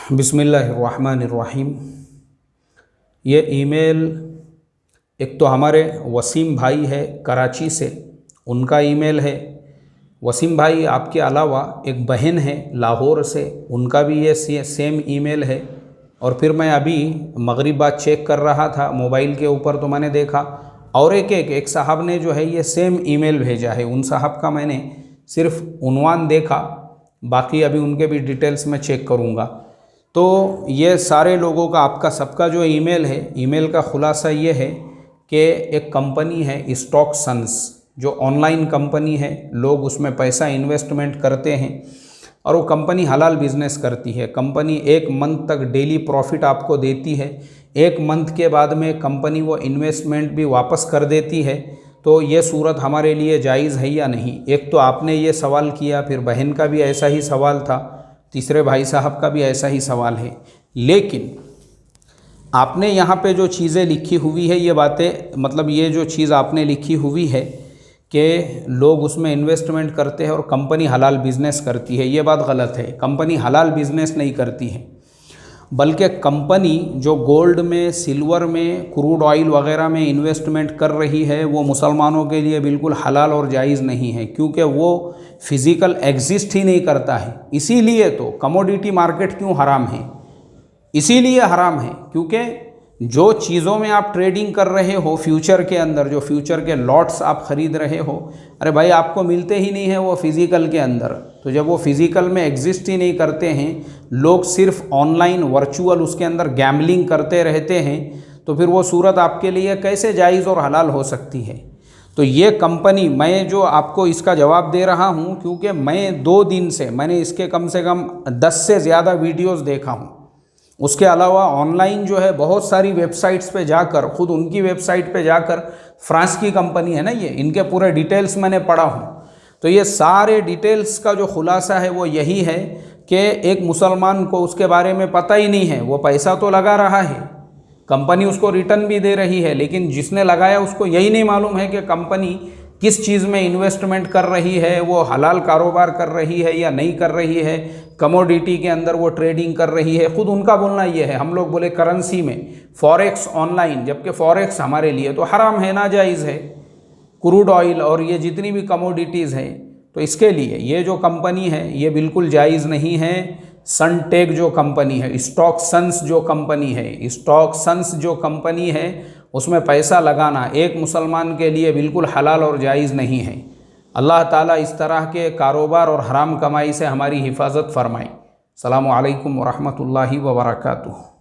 बिस्मिल्लाहिर्रहमानिर्रहीम। ये ईमेल एक तो हमारे वसीम भाई है कराची से, उनका ईमेल है। वसीम भाई आपके अलावा एक बहन है लाहौर से, उनका भी ये सेम ईमेल है। और फिर मैं अभी मगरिब बाद चेक कर रहा था मोबाइल के ऊपर, तो मैंने देखा और एक साहब ने जो है ये सेम ईमेल भेजा है। उन साहब का मैंने सिर्फ उन्वान देखा, बाकी अभी उनके भी डिटेल्स में चेक करूँगा। तो ये सारे लोगों का, आपका सबका जो ईमेल है, ईमेल का खुलासा ये है कि एक कंपनी है स्टॉक सन्स, जो ऑनलाइन कंपनी है। लोग उसमें पैसा इन्वेस्टमेंट करते हैं और वो कंपनी हलाल बिजनेस करती है। कंपनी 1 मंथ तक डेली प्रॉफिट आपको देती है। 1 मंथ के बाद में कंपनी वो इन्वेस्टमेंट भी वापस कर देती है। तो ये सूरत हमारे लिए जायज़ है या नहीं? एक तो आपने ये सवाल किया, फिर बहन का भी ऐसा ही सवाल था, तीसरे भाई साहब का भी ऐसा ही सवाल है। लेकिन आपने यहाँ पे जो चीज़ें लिखी हुई है, ये बातें, मतलब ये जो चीज़ आपने लिखी हुई है कि लोग उसमें इन्वेस्टमेंट करते हैं और कंपनी हलाल बिज़नेस करती है, ये बात गलत है। कंपनी हलाल बिज़नेस नहीं करती है, बल्कि कंपनी जो गोल्ड में, सिल्वर में, क्रूड ऑयल वगैरह में इन्वेस्टमेंट कर रही है, वो मुसलमानों के लिए बिल्कुल हलाल और जायज़ नहीं है, क्योंकि वो फिज़िकल एग्जिस्ट ही नहीं करता है। इसीलिए तो कमोडिटी मार्केट क्यों हराम है? इसीलिए हराम है क्योंकि जो चीज़ों में आप ट्रेडिंग कर रहे हो फ्यूचर के अंदर, जो फ्यूचर के लॉट्स आप ख़रीद रहे हो, अरे भाई आपको मिलते ही नहीं है वो फिज़िकल के अंदर। तो जब वो फिज़िकल में एग्जिस्ट ही नहीं करते हैं, लोग सिर्फ ऑनलाइन वर्चुअल उसके अंदर गैम्बलिंग करते रहते हैं, तो फिर वो सूरत आपके लिए कैसे जायज़ और हलाल हो सकती है? तो ये कंपनी, मैं जो आपको इसका जवाब दे रहा हूँ, क्योंकि मैं 2 दिन से मैंने इसके कम से कम 10 से ज़्यादा वीडियोज़ देखा हूँ। उसके अलावा ऑनलाइन जो है बहुत सारी वेबसाइट्स पे जाकर, ख़ुद उनकी वेबसाइट पे जाकर, फ्रांस की कंपनी है ना ये, इनके पूरे डिटेल्स मैंने पढ़ा हूँ। तो ये सारे डिटेल्स का जो खुलासा है वो यही है कि एक मुसलमान को उसके बारे में पता ही नहीं है। वो पैसा तो लगा रहा है, कंपनी उसको रिटर्न भी दे रही है, लेकिन जिसने लगाया उसको यही नहीं मालूम है कि कंपनी किस चीज़ में इन्वेस्टमेंट कर रही है, वो हलाल कारोबार कर रही है या नहीं कर रही है, कमोडिटी के अंदर वो ट्रेडिंग कर रही है। ख़ुद उनका बोलना ये है, हम लोग बोले करेंसी में फॉरेक्स ऑनलाइन, जबकि फॉरेक्स हमारे लिए तो हराम है, नाजायज़ है। क्रूड ऑयल और ये जितनी भी कमोडिटीज़ हैं, तो इसके लिए ये जो कंपनी है ये बिल्कुल जायज़ नहीं है। सनटेक जो कंपनी है, स्टॉक सन्स जो कंपनी है, स्टॉक सन्स जो कंपनी है, उसमें पैसा लगाना एक मुसलमान के लिए बिल्कुल हलाल और जायज़ नहीं है। अल्लाह ताला इस तरह के कारोबार और हराम कमाई से हमारी हिफाजत फरमाए। अस्सलामु अलैकुम व रहमतुल्लाहि व बरकातुहू।